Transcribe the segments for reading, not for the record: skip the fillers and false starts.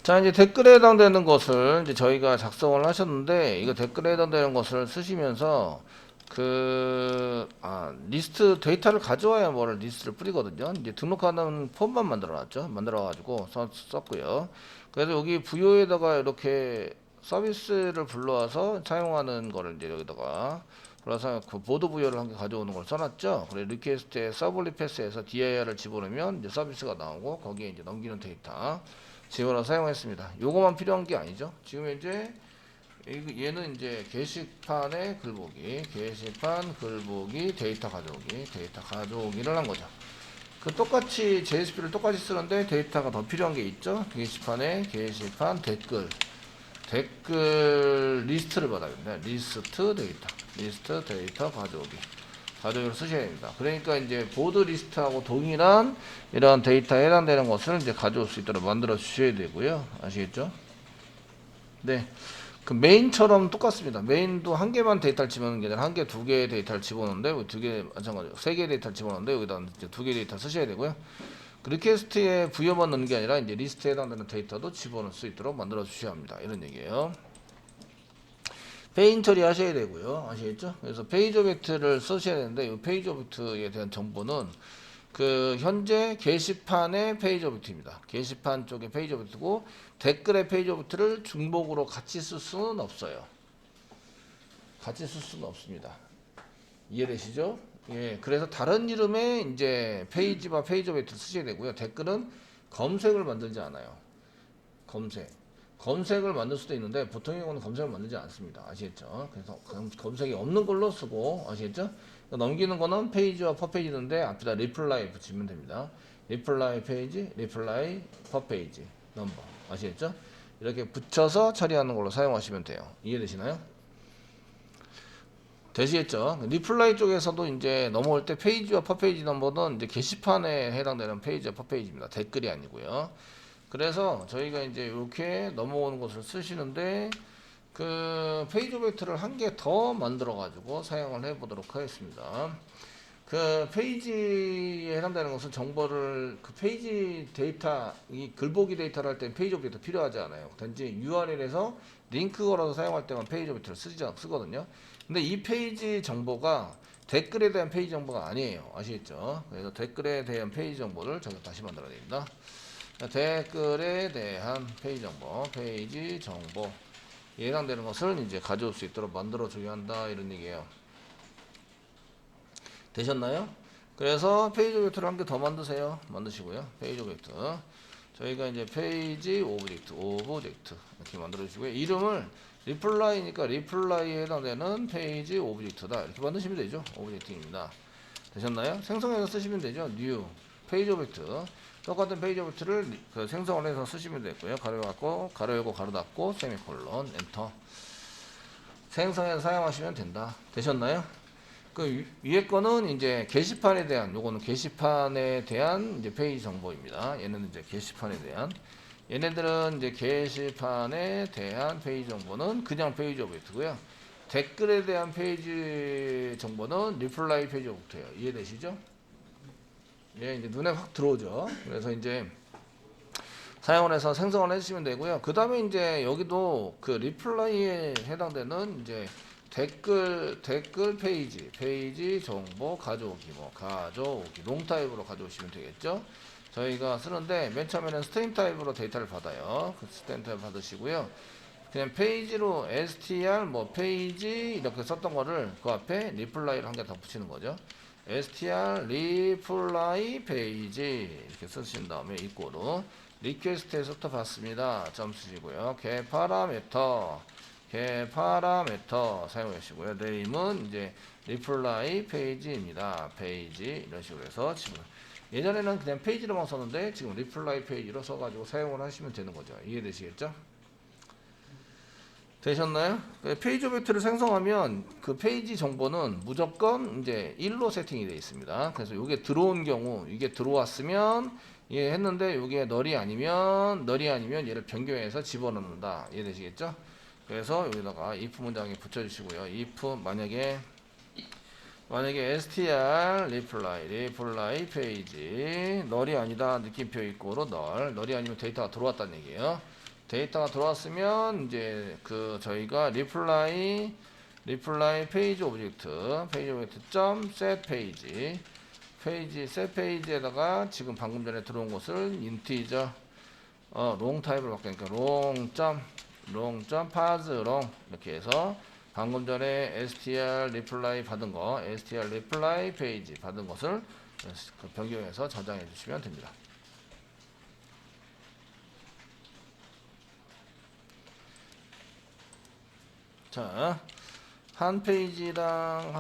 자, 이제 댓글에 해당되는 것을 이제 저희가 작성을 하셨는데, 이거 댓글에 해당되는 것을 쓰시면서 리스트 데이터를 가져와야 뭐를 리스트를 뿌리거든요. 이제 등록하는 폼만 만들어놨죠. 만들어가지고 썼고요. 그래서 여기 부여에다가 이렇게 서비스를 불러와서 사용하는 거를 이제 여기다가 불러서 그 보드 부여를 한 개 가져오는 걸 써놨죠. 그래 리퀘스트에 서블리 패스에서 dir을 집어넣으면 이제 서비스가 나오고 거기에 이제 넘기는 데이터 지원을 사용했습니다. 요거만 필요한 게 아니죠. 지금 이제 얘는 이제 게시판의 글보기, 게시판 글보기, 데이터 가져오기를 한 거죠. 그 똑같이 JSP를 똑같이 쓰는데 데이터가 더 필요한 게 있죠. 게시판 댓글 리스트를 받아야 됩니다. 리스트 데이터 가져오기를 쓰셔야 됩니다. 그러니까 이제 보드 리스트하고 동일한 이런 데이터에 해당되는 것을 이제 가져올 수 있도록 만들어 주셔야 되고요. 아시겠죠? 네. 그 메인처럼 똑같습니다. 메인도 한 개만 데이터를 집어넣는 게 아니라 한 개, 두 개의 데이터를 집어넣는데 두 개, 마찬가지로 세 개의 데이터를 집어넣는데 여기다 이제 두 개의 데이터 쓰셔야 되고요. 그 리퀘스트에 부여만 넣는 게 아니라 이제 리스트에 해당되는 데이터도 집어넣을 수 있도록 만들어 주셔야 합니다. 이런 얘기예요. 페인 처리하셔야 되고요. 아시겠죠? 그래서 페이지 오브젝트를 쓰셔야 되는데 이 페이지 오브젝트에 대한 정보는 그 현재 게시판의 페이지 오브젝트입니다. 게시판 쪽의 페이지 오브젝트고 댓글의 페이지 오브젝트를 중복으로 같이 쓸 수는 없어요. 같이 쓸 수는 없습니다. 이해되시죠? 예, 그래서 다른 이름의 이제 페이지와 페이지 오브젝트를 쓰셔야 되고요. 댓글은 검색을 만들지 않아요. 검색을 만들 수도 있는데 보통의 경우는 검색을 만들지 않습니다. 아시겠죠? 그래서 검색이 없는 걸로 쓰고 아시겠죠? 넘기는 거는 페이지와 퍼페이지인데 앞에다 리플라이 붙이면 됩니다. 리플라이 페이지, 리플라이 퍼페이지 넘버 아시겠죠? 이렇게 붙여서 처리하는 걸로 사용하시면 돼요. 이해되시나요? 되시겠죠? 리플라이 쪽에서도 이제 넘어올 때 페이지와 퍼페이지 넘버는 이제 게시판에 해당되는 페이지와 퍼페이지입니다. 댓글이 아니고요. 그래서 저희가 이제 이렇게 넘어오는 것을 쓰시는데 그 페이지 오브젝트를 한 개 더 만들어 가지고 사용을 해 보도록 하겠습니다. 그 페이지에 해당되는 것은 정보를 그 페이지 데이터 이 글보기 데이터를 할 때 페이지 오브젝트 필요하지 않아요. 단지 URL에서 링크 걸어서 사용할 때만 페이지 오브젝트를 쓰거든요. 근데 이 페이지 정보가 댓글에 대한 페이지 정보가 아니에요. 아시겠죠? 그래서 댓글에 대한 페이지 정보를 저희가 다시 만들어야 됩니다. 댓글에 대한 페이지 정보에 해당되는 것을 이제 가져올 수 있도록 만들어 줘야 한다 이런 얘기예요. 되셨나요? 그래서 페이지 오브젝트를 한 개 더 만드시고요. 페이지 오브젝트 저희가 이제 페이지 오브젝트 이렇게 만들어 주시고요. 이름을 리플라이니까 리플라이에 해당되는 페이지 오브젝트다 이렇게 만드시면 되죠. 오브젝트입니다. 되셨나요? 생성해서 쓰시면 되죠. new 페이지 오브젝트 똑같은 페이지 오브젝트를 생성을 해서 쓰시면 되고요. 가로 열고 가로 닫고 세미콜론 엔터 생성해서 사용하시면 된다. 되셨나요? 그 위에 거는 이제 게시판에 대한 요거는 게시판에 대한 이제 페이지 정보입니다. 얘는 이제 게시판에 대한 얘네들은 이제 게시판에 대한 페이지 정보는 그냥 페이지 오브젝트고요. 댓글에 대한 페이지 정보는 리플라이 페이지 오브젝트예요. 이해되시죠? 예, 이제 눈에 확 들어오죠. 그래서 이제 사용을 해서 생성을 해주시면 되고요. 그 다음에 이제 여기도 그 리플라이에 해당되는 이제 댓글 페이지 정보 가져오기 롱 타입으로 가져오시면 되겠죠. 저희가 쓰는데 맨 처음에는 스트림 타입으로 데이터를 받아요. 그 스트림 타입 받으시고요. 그냥 페이지로 str 페이지 이렇게 썼던 거를 그 앞에 리플라이를 한 개 더 붙이는 거죠. str reply 페이지 이렇게 쓰신 다음에 이꼬로 리퀘스트에서부터 받습니다. 점 쓰시고요. get 파라미터 사용해 주시고요. name은 이제 reply 페이지입니다. 페이지 이런 식으로 해서 지금 예전에는 그냥 페이지로만 썼는데 지금 reply 페이지로 써가지고 사용을 하시면 되는 거죠. 이해되시겠죠? 되셨나요? 페이지 오브젝트를 생성하면 그 페이지 정보는 무조건 이제 1로 세팅이 되어 있습니다. 그래서 이게 들어온 경우 이게 들어왔으면 예 했는데 이게 널이 아니면 얘를 변경해서 집어넣는다. 이해되시겠죠? 그래서 여기다가 if 문장에 붙여주시고요. if 만약에 str reply 페이지 널이 아니다 느낌표 있고로 널이 아니면 데이터가 들어왔다는 얘기예요. 데이터가 들어왔으면 이제 그 저희가 리플라이 페이지 오브젝트 점 set 페이지 set 페이지에다가 지금 방금 전에 들어온 것을 인티저 롱 타입으로 바뀌니까 롱 pass long 이렇게 해서 방금 전에 str reply 받은 거 str reply 페이지 받은 것을 변경해서 저장해 주시면 됩니다. 자, 한 페이지당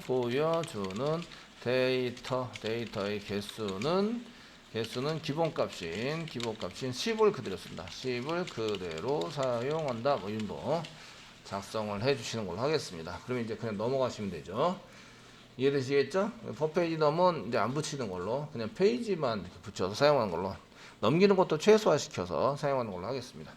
보여주는 데이터의 개수는 기본값인 10을 그대로 쓴다. 10을 그대로 사용한다. 뭐 이런 거 작성을 해 주시는 걸로 하겠습니다. 그러면 이제 그냥 넘어가시면 되죠. 이해되시겠죠? 퍼페이지 넘은 이제 안 붙이는 걸로 그냥 페이지만 이렇게 붙여서 사용하는 걸로, 넘기는 것도 최소화시켜서 사용하는 걸로 하겠습니다.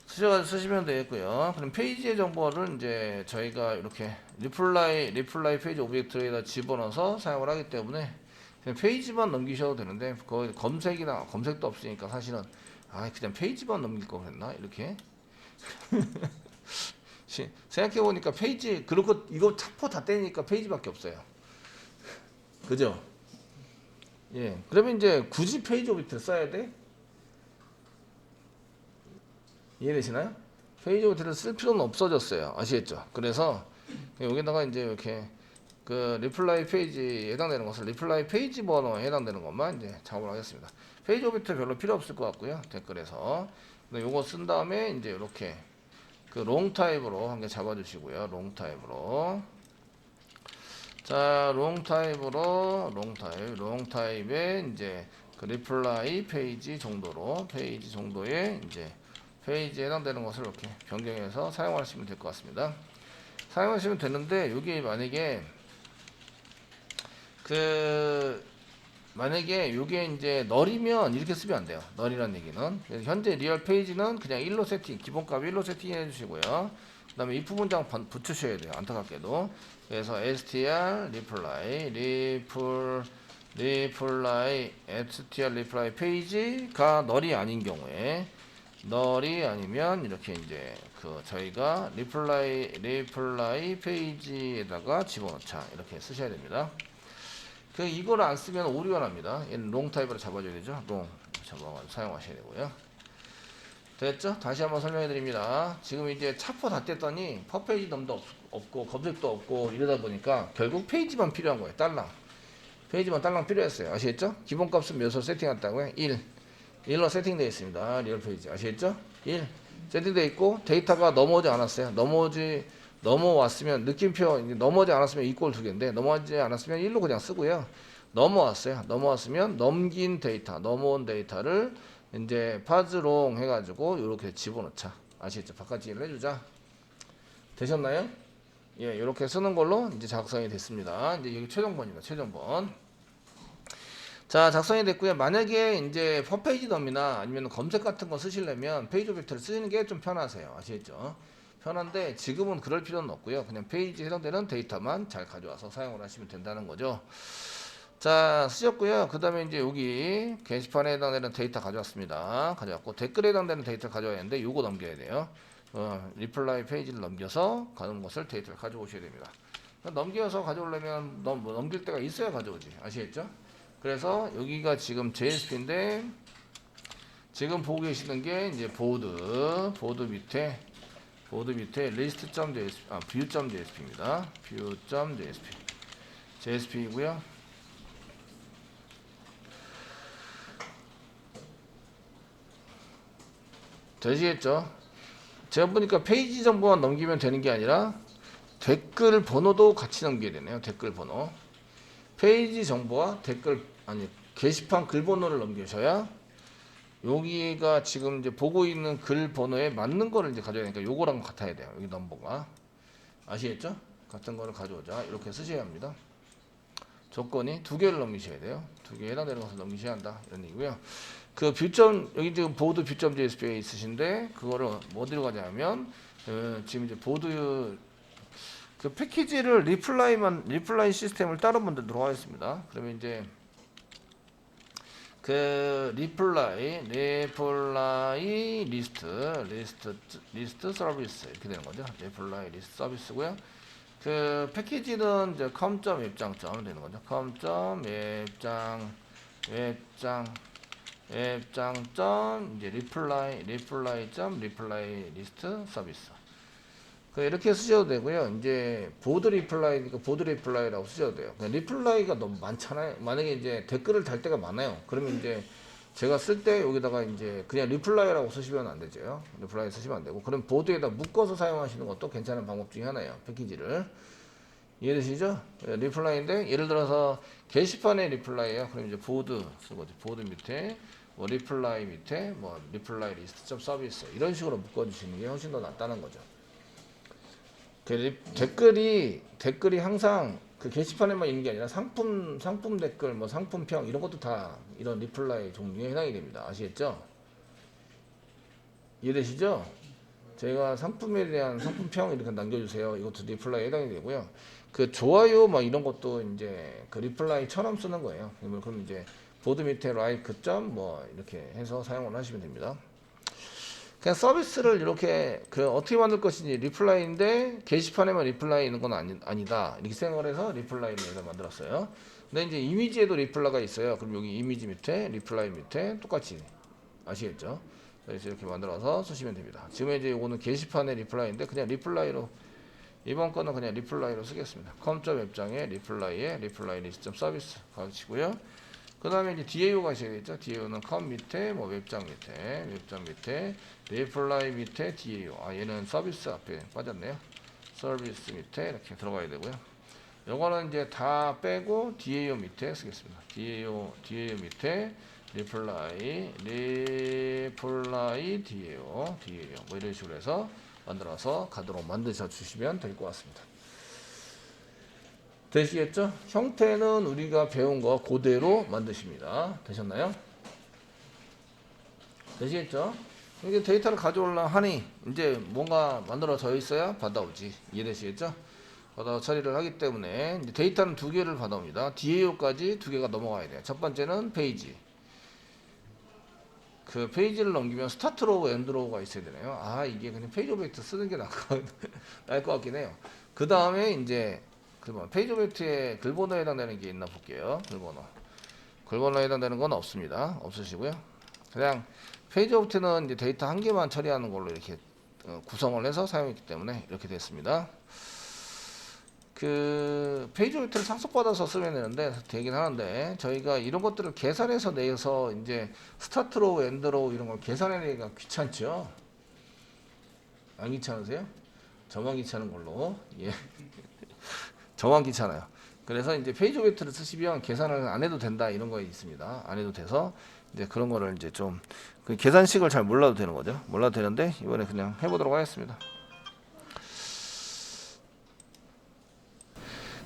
쓰시면 되겠고요. 그럼 페이지의 정보를 이제 저희가 이렇게 리플라이 페이지 오브젝트에다 집어넣어서 사용을 하기 때문에 그냥 페이지만 넘기셔도 되는데, 거의 검색도 없으니까 사실은 그냥 페이지만 넘길 거 그랬나 이렇게 생각해 보니까 페이지 그리고 이거 차포 다 떼니까 페이지밖에 없어요. 그죠? 예. 그러면 이제 굳이 페이지 오브젝트를 써야 돼? 이해되시나요? 페이지 오브젝트를 쓸 필요는 없어졌어요. 아시겠죠? 그래서 여기다가 이제 이렇게 그 리플라이 페이지에 해당되는 것을 리플라이 페이지 번호에 해당되는 것만 이제 작업을 하겠습니다. 페이지 오브젝트 별로 필요 없을 것 같고요. 댓글에서. 요거 쓴 다음에 이제 이렇게 그 롱 타입으로 한 개 잡아주시고요. 롱 타입으로. 자, 롱 타입에 이제 그 리플라이 페이지 정도의 이제 페이지에 해당되는 것을 이렇게 변경해서 사용하시면 될 것 같습니다. 사용하시면 되는데, 여기 만약에 요게 이제 널이면 이렇게 쓰면 안 돼요. 널이라는 얘기는 현재 리얼 페이지는 그냥 1로 세팅, 기본값 1로 세팅해 주시고요. 그 다음에 if 문장 붙이셔야 돼요. 안타깝게도. 그래서 str reply 페이지가 널이 아닌 경우에, 널이 아니면 이렇게 이제 그 저희가 리플라이 페이지에다가 집어넣자 이렇게 쓰셔야 됩니다. 이거를 안 쓰면 오류가 납니다. 얘는 롱 타입으로 잡아줘야 되죠. 롱 잡아가지고 사용하셔야 되고요. 됐죠? 다시 한번 설명해 드립니다. 지금 이제 차포 다 뗐더니 퍼페이지 넘도 없고 검색도 없고 이러다 보니까 결국 페이지만 필요한 거예요. 페이지만 딸랑 필요했어요. 아시겠죠? 기본값은 몇으로 세팅했다고요? 1로 세팅되어 있습니다. 리얼 페이지 아시겠죠? 1 세팅되어 있고, 데이터가 넘어오지 않았어요. 넘어왔으면 느낌표 넘어오지 않았으면 이꼴 2개인데 넘어오지 않았으면 1로 그냥 쓰고요. 넘어왔으면 넘어온 데이터를 이제 파즈롱 해가지고 이렇게 집어넣자. 아시겠죠? 바깥지를 해주자. 되셨나요? 예, 이렇게 쓰는 걸로 이제 작성이 됐습니다. 이제 여기 최종본입니다. 최종본. 자, 작성이 됐고요. 만약에 이제 퍼페이지 덤이나 아니면 검색 같은 거 쓰시려면 페이지 오브젝트를 쓰는 게 좀 편하세요. 아시겠죠? 편한데 지금은 그럴 필요는 없고요. 그냥 페이지에 해당되는 데이터만 잘 가져와서 사용을 하시면 된다는 거죠. 자, 쓰셨고요. 그 다음에 이제 여기 게시판에 해당되는 데이터 가져왔습니다. 가져왔고, 댓글에 해당되는 데이터를 가져와야 하는데 요거 넘겨야 돼요. 리플라이 페이지를 넘겨서 가는 것을 데이터를 가져오셔야 됩니다. 넘겨서 가져오려면 넘길 때가 있어야 가져오지. 아시겠죠? 그래서 여기가 지금 JSP인데, 지금 보고 계시는 게 이제 보드 밑에 list.jsp, view.jsp입니다. JSP이고요. 되시겠죠? 제가 보니까 페이지 정보만 넘기면 되는 게 아니라 댓글 번호도 같이 넘겨야 되네요. 댓글 번호. 페이지 정보와 게시판 글 번호를 넘기셔야 여기가 지금 이제 보고 있는 글 번호에 맞는 거를 이제 가져야 되니까 요거랑 같아야 돼요. 여기 넘버가. 아시겠죠? 같은 거를 가져오자. 이렇게 쓰셔야 합니다. 조건이 2개를 넘기셔야 돼요. 2개에 해당되는 것을 넘기셔야 한다. 이런 얘기고요. 여기 지금 보드 view.jsp에 있으신데, 그거를 어디로 가냐면, 지금 이제 보드 패키지를 리플라이 시스템을 따로 만들도록 하겠습니다. 그러면 이제 그 리플라이 리스트 서비스 이렇게 되는 거죠. 리플라이 리스트 서비스고요. 그 패키지는 이제 com.웹장.점 되는 거죠. com.웹장 이제 리플라이 리스트 서비스. 그 이렇게 쓰셔도 되고요. 이제 보드 리플라이니까 보드 리플라이라고 쓰셔도 돼요. 리플라이가 너무 많잖아요. 만약에 이제 댓글을 달 때가 많아요. 그러면 이제 제가 쓸 때 여기다가 이제 그냥 리플라이라고 쓰시면 안 되죠. 리플라이 쓰시면 안 되고, 그럼 보드에다 묶어서 사용하시는 것도 괜찮은 방법 중에 하나예요. 패키지를. 이해되시죠? 리플라이인데 예를 들어서 게시판에 리플라이예요. 그럼 이제 보드 쓰고 보드 밑에 뭐 리플라이 밑에 뭐 리플라이 리스트 서비스 이런 식으로 묶어주시는 게 훨씬 더 낫다는 거죠. 댓글이 항상 그 게시판에만 있는 게 아니라 상품 댓글, 뭐 상품평 이런 것도 다 이런 리플라이 종류에 해당이 됩니다. 아시겠죠? 이해되시죠? 저희가 상품에 대한 상품평 이렇게 남겨주세요. 이것도 리플라이에 해당이 되고요. 그 좋아요 막 이런 것도 이제 그 리플라이처럼 쓰는 거예요. 그럼 이제 보드 밑에 라이크 점 뭐 이렇게 해서 사용을 하시면 됩니다. 그냥 서비스를 이렇게 그 어떻게 만들 것인지 리플라이인데 게시판에만 리플라이 있는 건 아니다 이렇게 생각을 해서 리플라이를 만들었어요. 근데 이제 이미지에도 리플라이가 있어요. 그럼 여기 이미지 밑에 리플라이 밑에 똑같이 아시겠죠? 그래서 이렇게 만들어서 쓰시면 됩니다. 지금 이제 이거는 게시판의 리플라이인데 그냥 리플라이로 이번 거는 그냥 리플라이로 쓰겠습니다. com.웹장에 리플라이 리스트 서비스 가시고요. 그 다음에 이제 DAO 가셔야겠죠. DAO는 com 밑에 뭐 웹장 밑에 리플라이 밑에 DAO. 얘는 서비스 앞에 빠졌네요. 서비스 밑에 이렇게 들어가야 되고요. 요거는 이제 다 빼고 DAO 밑에 쓰겠습니다. DAO 밑에 리플라이 DAO 뭐 이런 식으로 해서 만들어서 가도록 만드셔 주시면 될 것 같습니다. 되시겠죠? 형태는 우리가 배운 거 그대로 만드십니다. 되셨나요? 되시겠죠? 이게 데이터를 가져오려 하니 이제 뭔가 만들어져 있어야 받아오지. 이해되시겠죠? 받아 처리를 하기 때문에 이제 데이터는 두 개를 받아옵니다. DAO까지 두 개가 넘어가야 돼요. 첫 번째는 페이지. 그 페이지를 넘기면 스타트 로우, 엔드 로우가 있어야 되네요. 이게 그냥 페이지 오브젝트 쓰는 게 나을 것 같긴 해요. 그 다음에 이제 페이지 오브젝트에 글번호에 해당되는 게 있나 볼게요. 글번호에 해당되는 건 없습니다. 없으시고요. 그냥 페이지 오브젝트는 이제 데이터 한 개만 처리하는 걸로 이렇게 구성을 해서 사용했기 때문에 이렇게 됐습니다. 그 페이지 오브젝트를 상속받아서 쓰면 되긴 하는데 저희가 이런 것들을 계산해서 내서 이제 스타트 로우, 엔드 로우 이런 걸 계산해내기가 귀찮죠. 안 귀찮으세요? 저만 귀찮은 걸로. 예. 저만 귀찮아요. 그래서 이제 페이지 오브젝트를 쓰시면 계산을 안 해도 된다 이런 거 있습니다. 안 해도 돼서 이제 그런 거를 이제 좀 그 계산식을 잘 몰라도 되는 거죠. 몰라도 되는데 이번에 그냥 해보도록 하겠습니다.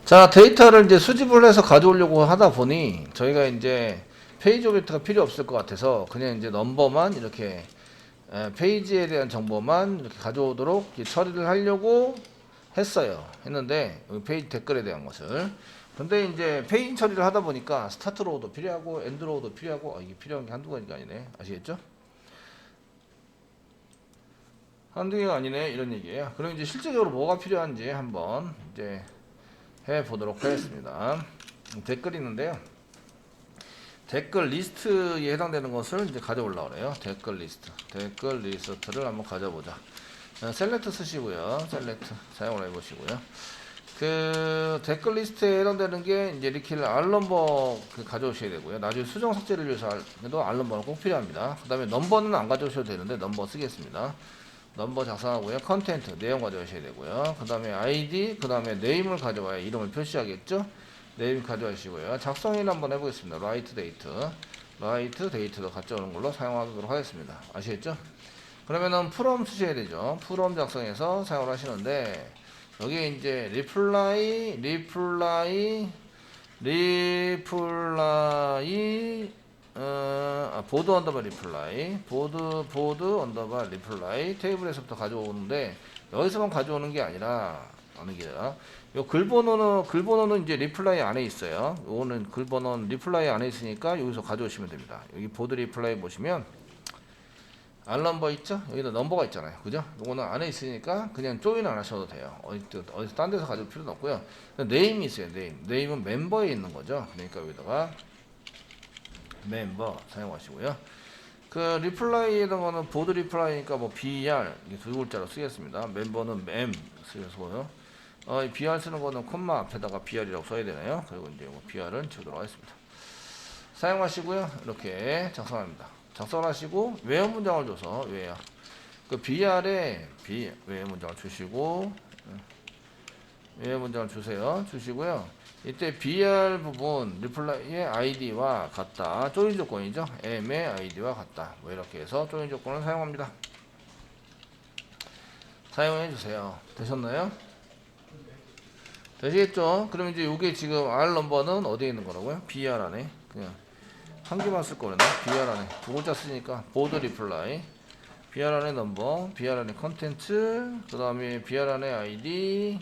자, 데이터를 이제 수집을 해서 가져오려고 하다 보니 저희가 이제 페이지 오브젝트가 필요 없을 것 같아서 그냥 이제 넘버만 이렇게 페이지에 대한 정보만 이렇게 가져오도록 처리를 하려고 했는데 페이지 댓글에 대한 것을. 근데 이제 페이지 처리를 하다 보니까 스타트 로우도 필요하고 엔드 로우도 필요하고 이게 필요한 게 한두 가지가 아니네. 아시겠죠? 한두 개가 아니네 이런 얘기예요. 그럼 이제 실제적으로 뭐가 필요한지 한번 이제 해 보도록 하겠습니다. 댓글이 있는데요. 댓글 리스트에 해당되는 것을 이제 가져오려고 그래요. 댓글 리스트를 한번 가져보자. 셀렉트 쓰시고요. 셀렉트 사용을 해보시고요. 그 댓글 리스트에 해당되는 게 이제 이렇게 알넘버 가져오셔야 되고요. 나중에 수정 삭제를 위해서 해도 알넘버는 꼭 필요합니다. 그 다음에 넘버는 안 가져오셔도 되는데 넘버 쓰겠습니다. 넘버 작성하고요. 컨텐트 내용 가져오셔야 되고요. 그 다음에 아이디, 그 다음에 네임을 가져와야 이름을 표시하겠죠. 네임 가져가시고요. 작성일 한번 해보겠습니다. 라이트 데이트도 가져오는 걸로 사용하도록 하겠습니다. 아시겠죠? 그러면은 from 쓰셔야 되죠. from 작성해서 사용을 하시는데 여기에 이제 리플라이 보드 언더바 리플라이 테이블에서부터 가져오는데 여기서만 가져오는 게 아니라 어느 게요. 요 글번호는 이제 리플라이 안에 있어요. 요거는 글번호는 리플라이 안에 있으니까 여기서 가져오시면 됩니다. 여기 보드 리플라이 보시면 알 넘버 있죠? 여기다 넘버가 있잖아요. 그죠? 요거는 안에 있으니까 그냥 조인 안 하셔도 돼요. 어디서 딴 데서 가져올 필요는 없고요. 네임이 있어요. 네임은 멤버에 있는 거죠. 그러니까 여기다가 멤버 사용하시고요. 그 리플라이에다가 거는 보드 리플라이니까 뭐 BR 두 글자로 쓰겠습니다. 멤버는 멤 쓰셔서요. 이 BR 쓰는 거는 콤마 앞에다가 BR이라고 써야 되나요? 그리고 이제 뭐 BR은 지우도록 하겠습니다. 사용하시고요. 이렇게 작성합니다. 작성하시고 외연 문장을 줘서 그 BR에 외연 문장을 주시고 외연 문장을 주시고요. 이때 BR 부분 리플라이의 ID와 같다. 조인 조건이죠. M의 ID와 같다. 뭐 이렇게 해서 조인 조건을 사용합니다. 사용해 주세요. 되셨나요? 되시겠죠? 그럼 이제 이게 지금 R 넘버는 어디에 있는 거라고요? BR 안에. 그냥 한 개만 쓸 거랬나? BR 안에 두 글자 쓰니까 보드 리플라이. BR 안에 넘버, BR 안에 컨텐츠, 그 다음에 BR 안에 ID,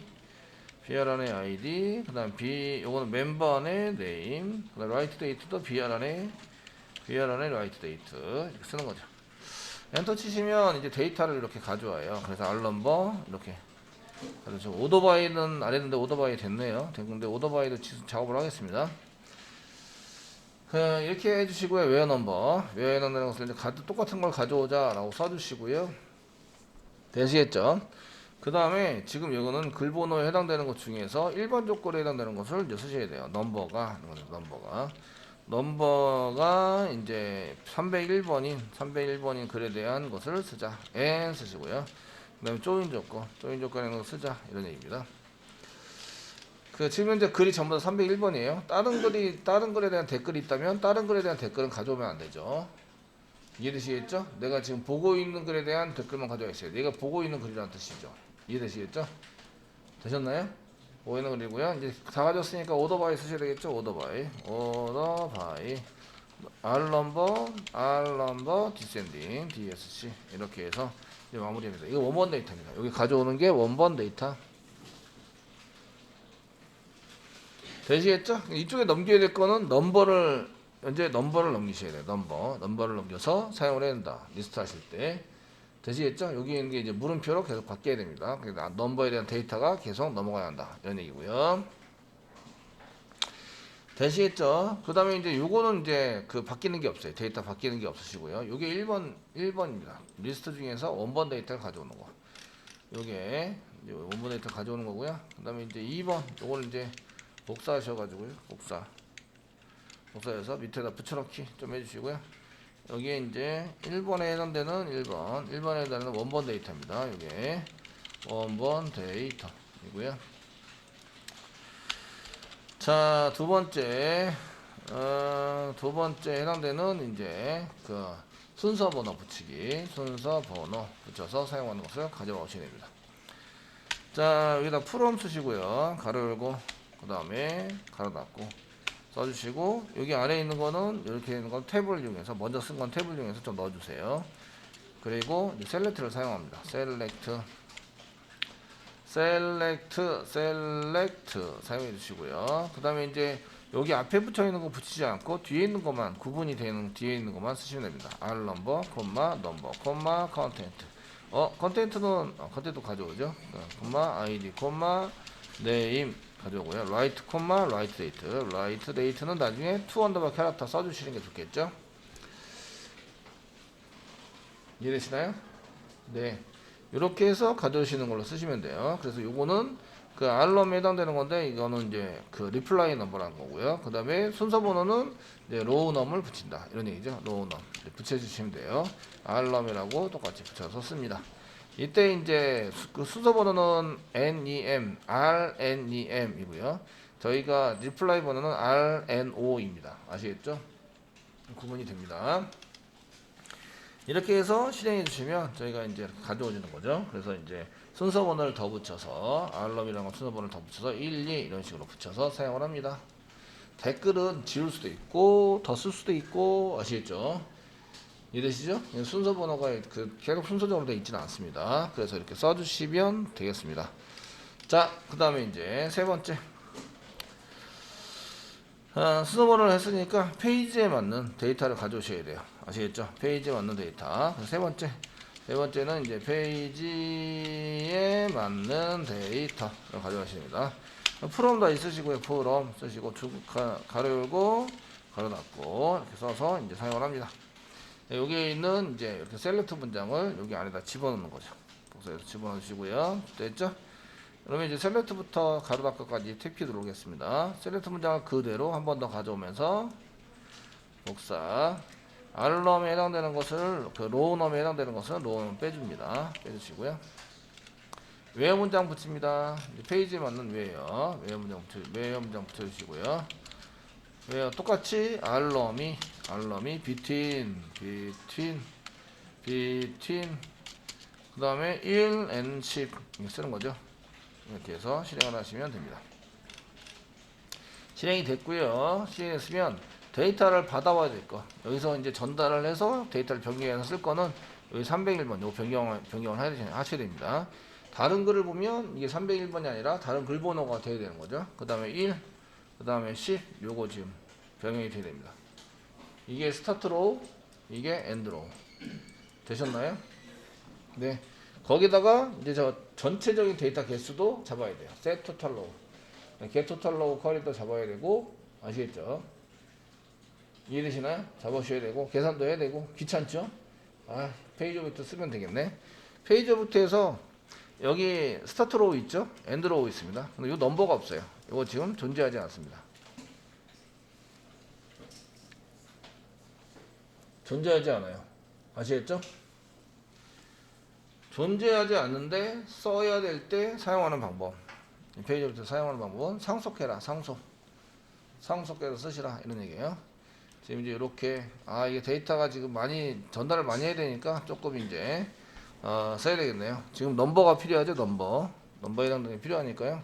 BR 안에 ID, 그 다음 요거는 멤버 안에 네임, 그 다음 라이트 데이트도 BR 안에 라이트 데이트 이렇게 쓰는 거죠. 엔터 치시면 이제 데이터를 이렇게 가져와요. 그래서 R 넘버 이렇게. 그래서 오더바이는 안 했는데 오더바이 됐네요. 됐는데 오더바이도 작업을 하겠습니다. 이렇게 해주시고요. 웨어 넘버 웨어넘버라는 것을 이제 똑같은 걸 가져오자 라고 써주시고요. 되시겠죠? 그 다음에 지금 이거는 글번호에 해당되는 것 중에서 1번 조건에 해당되는 것을 이제 쓰셔야 돼요. 넘버가 이제 301번인 글에 대한 것을 쓰자. and 쓰시고요. 그 다음에 조인 조건에 있는 거 쓰자. 이런 얘기입니다. 지금 현재 글이 전부 다 301번이에요. 다른 글에 대한 댓글이 있다면 다른 글에 대한 댓글은 가져오면 안 되죠. 이해되시겠죠? 내가 지금 보고 있는 글에 대한 댓글만 가져와 있어요. 내가 보고 있는 글이라는 뜻이죠. 이해되시겠죠? 되셨나요? 보고 있는 글이고요. 이제 다 가졌으니까 오더바이 쓰셔야 되겠죠? 오더바이 R 넘버 디센딩 DSC 이렇게 해서 이제 마무리합니다. 이거 원본 데이터입니다. 여기 가져오는 게 원본 데이터. 되시겠죠? 이쪽에 넘겨야 될 거는 넘버를 넘기셔야 돼요. 넘버를 넘겨서 사용을 해야 된다. 리스트 하실 때. 되시겠죠? 여기 있는 게 이제 물음표로 계속 바뀌어야 됩니다. 그러니까 넘버에 대한 데이터가 계속 넘어가야 한다. 이런 얘기고요. 되시겠죠? 그 다음에 이제 요거는 이제 바뀌는 게 없어요. 데이터 바뀌는 게 없으시고요. 요게 1번입니다. 리스트 중에서 원본 데이터를 가져오는 거. 요게 이제 원본 데이터 가져오는 거고요. 그 다음에 이제 2번, 요거는 이제 복사하셔가지고요. 복사해서 밑에다 붙여넣기 좀 해주시고요. 여기에 이제 1번에 해당되는 1번에 해당되는 원본 데이터입니다. 이게 원본 데이터이고요. 자, 두 번째 해당되는 이제 순서 번호 붙이기, 순서 번호 붙여서 사용하는 것을 가져와 오시면 됩니다. 자, 여기다 from 쓰시고요. 가로 열고 그 다음에 가로 닫고 써주시고, 여기 아래에 있는 거는 이렇게 있는 건 탭을 이용해서 먼저 쓴 건 탭을 이용해서 좀 넣어주세요. 그리고 셀렉트를 사용합니다. 셀렉트 사용해 주시고요. 그 다음에 이제 여기 앞에 붙어 있는 거 붙이지 않고 뒤에 있는 것만 구분이 되는 뒤에 있는 것만 쓰시면 됩니다. R 넘버, 넘버, 컨텐트. 컨텐트는 컨텐트 가져오죠. ID, 네임 가져오고요. 라이트 데이트는 나중에 투 언더바 캐릭터 써주시는 게 좋겠죠. 이해되시나요? 네. 이렇게 해서 가져오시는 걸로 쓰시면 돼요. 그래서 요거는 알럼에 해당되는 건데, 이거는 이제 리플라이 넘버라는 거고요. 그 다음에 순서 번호는 이제 로우 넘을 붙인다. 이런 얘기죠. 로우 넘. 붙여주시면 돼요. 알럼이라고 똑같이 붙여서 씁니다. 이때 이제 순서 번호는 RNEM이고요. 저희가 리플라이 번호는 RNO입니다. 아시겠죠? 구분이 됩니다. 이렇게 해서 실행해 주시면 저희가 이제 가져오시는 거죠. 그래서 이제 순서 번호를 더 붙여서 알럼이라는 순서 번호를 더 붙여서 1, 2 이런 식으로 붙여서 사용을 합니다. 댓글은 지울 수도 있고 더 쓸 수도 있고, 아시겠죠? 이해되시죠? 순서 번호가 계속 순서적으로 되어 있지는 않습니다. 그래서 이렇게 써주시면 되겠습니다. 자, 그 다음에 이제 세 번째. 수소번호를 했으니까 페이지에 맞는 데이터를 가져오셔야 돼요. 아시겠죠? 페이지에 맞는 데이터. 세 번째. 세 번째는 이제 페이지에 맞는 데이터를 가져가십니다. 프롬 다 있으시고요. 프롬 쓰시고 가로 열고 가로 닫고 이렇게 써서 이제 사용을 합니다. 여기에 있는 이제 이렇게 셀렉트 문장을 여기 안에다 집어넣는 거죠. 복사해서 집어넣으시고요. 됐죠? 그러면 이제 셀렉트부터 가로 닫고까지 탭키 누르겠습니다. 셀렉트 문장을 그대로 한 번 더 가져오면서 복사. 알럼에 해당되는 것을 그 로우넘에 해당되는 것은 로우넘 빼줍니다. 빼주시고요. 웨어 문장 붙입니다. 페이지에 맞는 웨어 문장 붙여주시고요. 웨어 똑같이 알럼이 between 그 다음에 1 and 10 쓰는 거죠. 이렇게 해서 실행을 하시면 됩니다. 실행이 됐고요. 실행했으면 데이터를 받아와야 될 거. 여기서 이제 전달을 해서 데이터를 변경해서 쓸 거는 여기 301번 요 변경을 하셔야 됩니다. 다른 글을 보면 이게 301번이 아니라 다른 글 번호가 돼야 되는 거죠. 그 다음에 1, 그 다음에 10 요거 지금 변경이 돼야 됩니다. 이게 스타트 로우, 이게 엔드 로우. 되셨나요? 네. 거기다가 이제 저 전체적인 데이터 개수도 잡아야 돼요. set total row, get total row 쿼리도 잡아야 되고, 아시겠죠? 이해되시나요? 잡으셔야 되고 계산도 해야 되고 귀찮죠? 페이지 오브젝트 쓰면 되겠네. 페이지 오브젝트에서 여기 스타트 로우 있죠? 엔드 로우 있습니다. 근데 이 넘버가 없어요. 이거 지금 존재하지 않습니다. 존재하지 않아요. 아시겠죠? 존재하지 않는데 써야 될 때 사용하는 방법. 페이지 오브젝트 사용하는 방법은 상속해라. 상속해서 쓰시라 이런 얘기예요. 지금 이제 이렇게 이게 데이터가 지금 많이 전달을 많이 해야 되니까 조금 이제 써야 되겠네요. 지금 넘버가 필요하죠. 넘버에 해당되는 게 필요하니까요.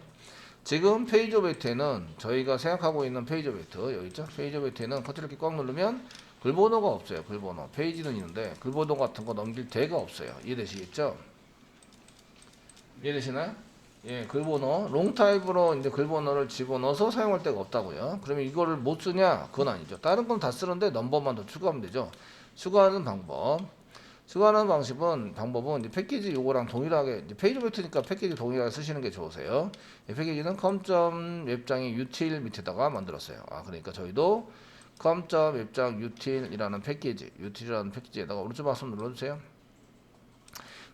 지금 페이지 오브젝트에는 저희가 생각하고 있는 페이지 오브젝트 여기 있죠. 페이지 오브젝트에는 컨트롤 키 꽉 누르면 글번호가 없어요. 글번호 페이지는 있는데 글번호 같은 거 넘길 데가 없어요. 이해되시겠죠? 이해되시나요? 예, 글번호 롱타입으로 이제 글번호를 집어넣어서 사용할 데가 없다고요. 그러면 이거를 못 쓰냐? 그건 아니죠. 다른 건 다 쓰는데 넘버만 더 추가하면 되죠. 추가하는 방법은 이제 패키지 요거랑 동일하게 이제 페이지 오브젝트니까 패키지 동일하게 쓰시는 게 좋으세요. 패키지는 com.웹장의 util 밑에다가 만들었어요. 그러니까 저희도 com.웹장 util이라는 패키지에다가 오른쪽 마우스 눌러주세요.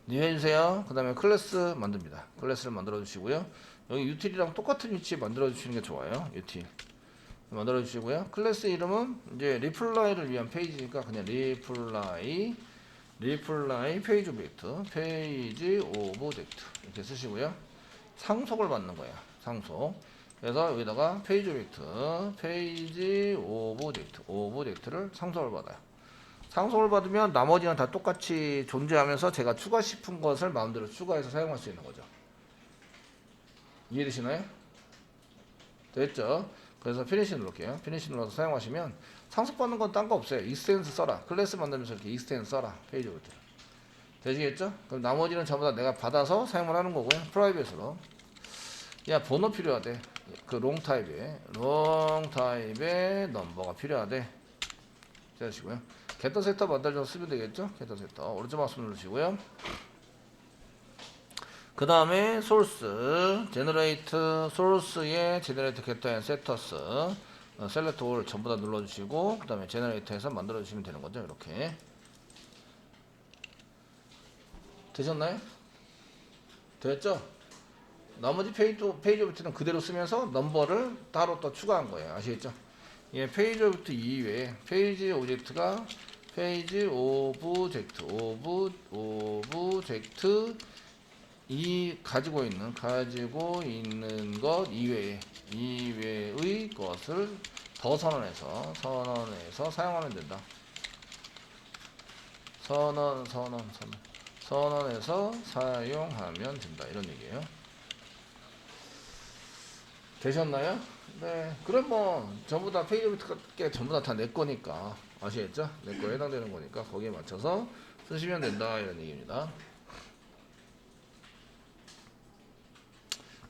뉴 해주세요. 그 다음에 클래스 만듭니다. 클래스를 만들어 주시고요. 여기 util이랑 똑같은 위치에 만들어 주시는 게 좋아요. util 만들어 주시고요. 클래스 이름은 이제 reply를 위한 페이지니까 그냥 reply 페이지 오브젝트 이렇게 쓰시고요. 상속을 받는 거예요. 상속. 그래서 여기다가 페이지 오브젝트를 상속을 받아요. 상속을 받으면 나머지는 다 똑같이 존재하면서 제가 추가 싶은 것을 마음대로 추가해서 사용할 수 있는 거죠. 이해되시나요? 됐죠? 그래서 피니시 누를게요. 피니시 눌러서 사용하시면 상속받는 건 딴 거 없어요. 익스텐스 써라. 클래스 만들면서 이렇게 익스텐스 써라. 페이지 오브젝트. 되시겠죠? 그럼 나머지는 전부 다 내가 받아서 사용을 하는 거고요. 프라이빗으로. 번호 필요하대. 그 롱타입에 넘버가 필요하대. 되시고요. 게터 세터 만들어서 쓰면 되겠죠? 게터 세터 오른쪽 마우스 누르시고요. 그 다음에 소스 제너레이트 소스에 제너레이트 게터 앤 세터스 셀렉트 올 전부 다 눌러주시고 그 다음에 제너레이트에서 만들어주시면 되는 거죠. 이렇게 되셨나요? 됐죠? 나머지 페이지 오브젝트는 그대로 쓰면서 넘버를 따로 또 추가한 거예요. 아시겠죠? 페이지 오브젝트 이외에 페이지 오브젝트가 페이지 오브젝트 이 가지고 있는 것 이외의 것을 더 선언해서 사용하면 된다. 선언해서 사용하면 된다. 이런 얘기예요. 되셨나요? 네. 그럼 뭐 전부 다 페이지 오브젝트가 전부 다 내 거니까 아시겠죠? 내 거에 해당되는 거니까 거기에 맞춰서 쓰시면 된다 이런 얘기입니다.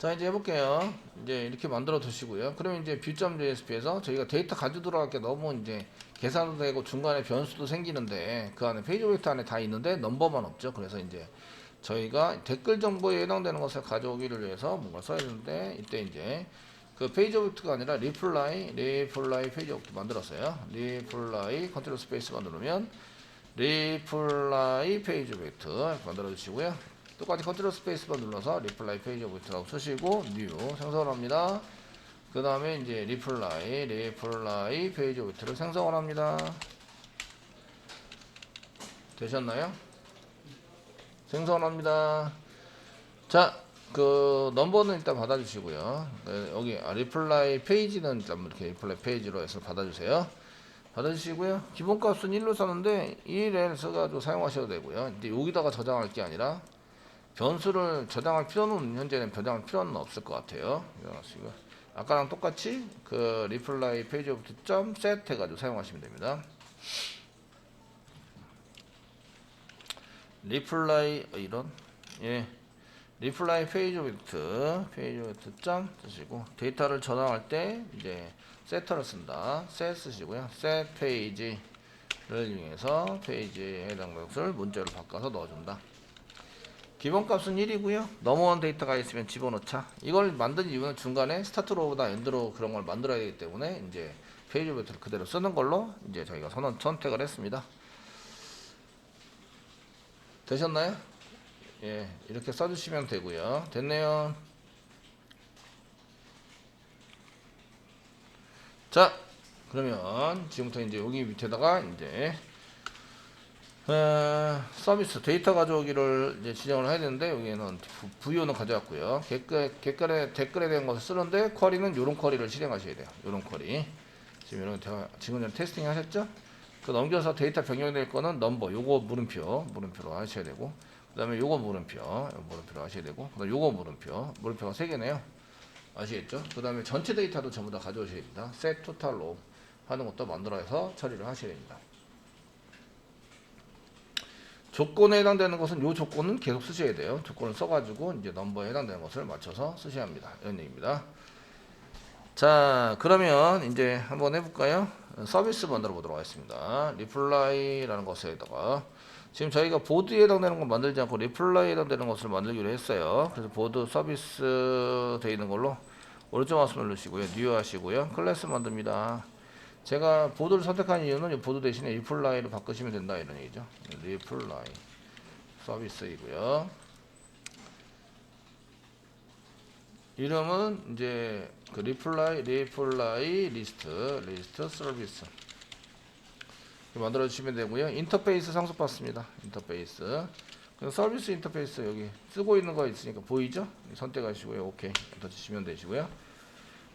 자, 이제 해볼게요. 이제 이렇게 만들어 두시고요. 그러면 이제 view.jsp에서 저희가 데이터 가지고 들어갈 게 너무 이제 계산도 되고 중간에 변수도 생기는데 그 안에 페이지 오브젝트 안에 다 있는데 넘버만 없죠. 그래서 이제 저희가 댓글 정보에 해당되는 것을 가져오기를 위해서 뭔가 써야 되는데 이때 이제 그 페이지 오브젝트가 아니라 리플라이 페이지 오브젝트 만들었어요. 리플라이 컨트롤 스페이스만 누르면 리플라이 페이지 오브젝트 만들어 주시고요. 똑같이 컨트롤 스페이스만 눌러서 리플라이 페이지 오브젝트라고 쓰시고 뉴 생성을 합니다. 그 다음에 이제 리플라이 페이지 오브젝트를 생성을 합니다. 되셨나요? 생성을 합니다. 자, 그 넘버는 일단 받아주시고요. 여기 리플라이 페이지는 일단 이렇게 리플라이 페이지로 해서 받아주세요. 받아주시고요. 기본값은 1로 썼는데 1을 써가지고 사용하셔도 되고요. 근데 여기다가 저장할 게 아니라 변수를 저장할 필요는 현재는 저장할 필요는 없을 것 같아요. 아까랑 똑같이 그 리플라이 페이지 오브젝트 점 set 해가지고 사용하시면 됩니다. 리플라이 이런 리플라이 페이지 오브젝트 점 쓰시고 데이터를 저장할 때 이제 set를 쓴다. set 쓰시고요. set 페이지를 이용해서 페이지에 해당하는 것을 문자로 바꿔서 넣어준다. 기본값은 1이고요. 넘어온 데이터가 있으면 집어넣자. 이걸 만든 이유는 중간에 스타트로보다 엔드로 그런 걸 만들어야 되기 때문에 이제 페이지 오브젝트를 그대로 쓰는 걸로 이제 저희가 선택을 했습니다. 되셨나요? 예, 이렇게 써주시면 되고요. 됐네요. 자, 그러면 지금부터 이제 여기 밑에다가 이제 서비스 데이터 가져오기를 이제 지정을 해야 되는데 여기에는 부유는 가져왔고요. 댓글에 대한 것을 쓰는데 쿼리는 요런 쿼리를 실행하셔야 돼요. 요런 쿼리. 지금 전에 테스팅 하셨죠? 그 넘겨서 데이터 변경될 거는 넘버 요거 물음표로 하셔야 되고 그다음에 요거 물음표로 하셔야 되고 그다음에 요거 물음표가 3개네요. 아시겠죠? 그다음에 전체 데이터도 전부 다 가져오셔야 됩니다. set total로 하는 것도 만들어서 처리를 하셔야 됩니다. 조건에 해당되는 것은 요 조건은 계속 쓰셔야 돼요. 조건을 써가지고 이제 넘버에 해당되는 것을 맞춰서 쓰셔야 합니다. 이런 얘기입니다. 자, 그러면 이제 한번 해볼까요? 서비스 만들어 보도록 하겠습니다. 리플라이라는 것에다가 지금 저희가 보드에 해당되는 걸 만들지 않고 리플라이에 해당되는 것을 만들기로 했어요. 그래서 보드 서비스 되어 있는 걸로 오른쪽 마우스 누르시고요. 뉴 하시고요. 클래스 만듭니다. 제가 보드를 선택한 이유는 이 보드 대신에 리플라이로 바꾸시면 된다 이런 얘기죠. 리플라이 서비스이고요. 이름은 이제 그 리플라이 리스트 서비스 만들어 주시면 되고요. 인터페이스 상속받습니다. 인터페이스 서비스 인터페이스 여기 쓰고 있는 거 있으니까 보이죠? 선택하시고요. 오케이 엔터 치시면 되시고요.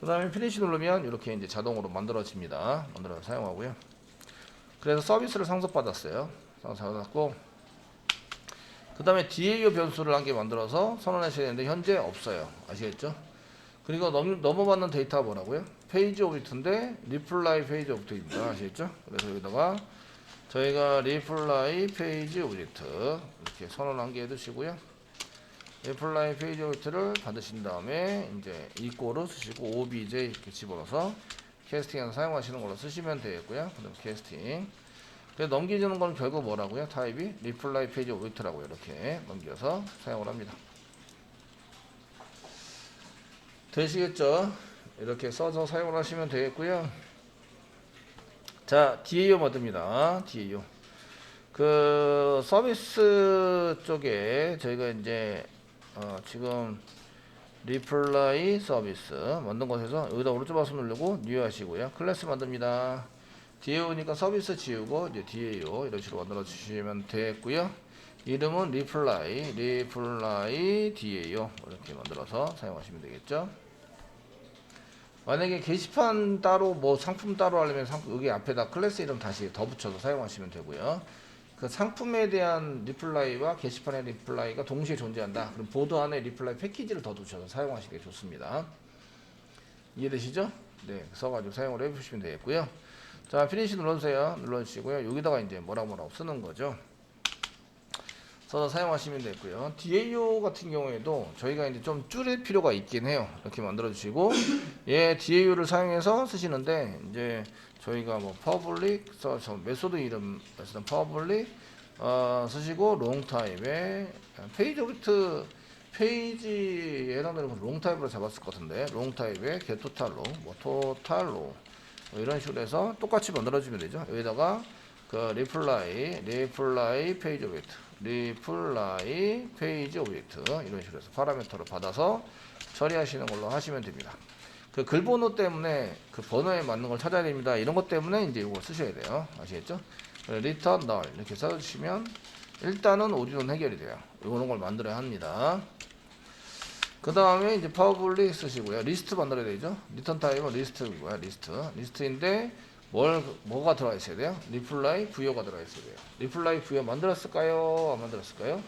그 다음에 피니시 누르면 이렇게 이제 자동으로 만들어집니다. 만들어서 사용하고요. 그래서 서비스를 상속받았어요. 상속받았고, 그 다음에 DAO 변수를 한 개 만들어서 선언하셔야 되는데 현재 없어요. 아시겠죠? 그리고 넘어받는 데이터가 뭐라고요? 페이지 오브젝트인데 리플라이 페이지 오브젝트입니다. 아시겠죠? 그래서 여기다가 저희가 리플라이 페이지 오브젝트 이렇게 선언 한 개 해두시고요. 리플라이 페이지 오브젝트를 받으신 다음에 이제 이꼬를 쓰시고 obj 이렇게 집어넣어서 캐스팅해서 사용하시는 걸로 쓰시면 되겠고요. 그다음 캐스팅. 그래서 넘기주는 건 결국 뭐라고요? 타입이 리플라이 페이지 오브젝트라고 이렇게 넘겨서 사용을 합니다. 되시겠죠? 이렇게 써서 사용을 하시면 되겠고요. 자, DAO 모드입니다. DAO. 그 서비스 쪽에 저희가 이제 지금 리플라이 서비스 만든 곳에서 여기다 오른쪽 마우스 누르고 뉴 하시고요. 클래스 만듭니다. DAO니까 서비스 지우고 이제 DAO 이런 식으로 만들어 주시면 되겠고요. 이름은 리플라이 DAO 이렇게 만들어서 사용하시면 되겠죠. 만약에 게시판 따로 뭐 상품 따로 하려면 여기 앞에다 클래스 이름 다시 더 붙여서 사용하시면 되고요. 그 상품에 대한 리플라이와 게시판의 리플라이가 동시에 존재한다. 그럼 보드 안에 리플라이 패키지를 더 붙여서 사용하시는 게 좋습니다. 이해되시죠? 네, 써가지고 사용을 해보시면 되겠고요. 자, 피니시 눌러주세요. 눌러주시고요. 여기다가 이제 뭐라고 쓰는 거죠. 써서 사용하시면 되고요. DAO 같은 경우에도 저희가 이제 좀 줄일 필요가 있긴 해요. 이렇게 만들어 주시고, 얘 DAO를 사용해서 쓰시는데, 이제 저희가 뭐 public, 저 메소드 이름 public 쓰시고 롱 타입에 페이지 오브젝트 페이지에 해당되는 롱 타입으로 잡았을 것 같은데, 롱 타입에 get total로 뭐 total로 뭐 이런 식으로 해서 똑같이 만들어 주면 되죠. 여기다가 그 reply 페이지 오브젝트 reply 페이지 오브젝트 이런 식으로 해서 파라미터로 받아서 처리하시는 걸로 하시면 됩니다. 그 글 번호 때문에 그 번호에 맞는 걸 찾아야 됩니다. 이런 것 때문에 이제 이걸 쓰셔야 돼요. 아시겠죠? return null 이렇게 써주시면 일단은 오류는 해결이 돼요. 이런 걸 만들어야 합니다. 그 다음에 이제 public 쓰시고요. 리스트 만들어야 되죠. return 타입은 리스트고요. 리스트인데 뭐가 들어가 있어야 돼요? reply 부여가 들어가 있어야 돼요. reply 부여 만들었을까요? 안 만들었을까요?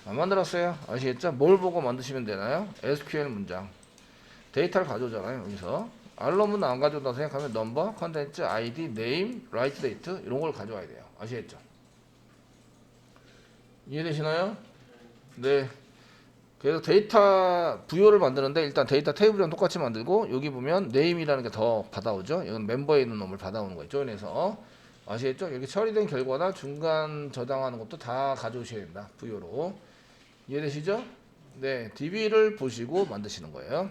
안 만들었어요. 아시겠죠? 뭘 보고 만드시면 되나요? SQL 문장. 데이터를 가져오잖아요. 여기서 알럼은 안 가져온다고 생각하면 넘버, 컨텐츠, 아이디, 네임, 라이트 데이트 이런 걸 가져와야 돼요. 아시겠죠? 이해되시나요? 네. 그래서 데이터 부여를 만드는데 일단 데이터 테이블이랑 똑같이 만들고 여기 보면 네임이라는 게 더 받아오죠. 이건 멤버에 있는 놈을 받아오는 거예요. 조인해서 아시겠죠? 이렇게 처리된 결과나 중간 저장하는 것도 다 가져오셔야 된다. 부여로. 이해되시죠? 네. DB를 보시고 만드시는 거예요.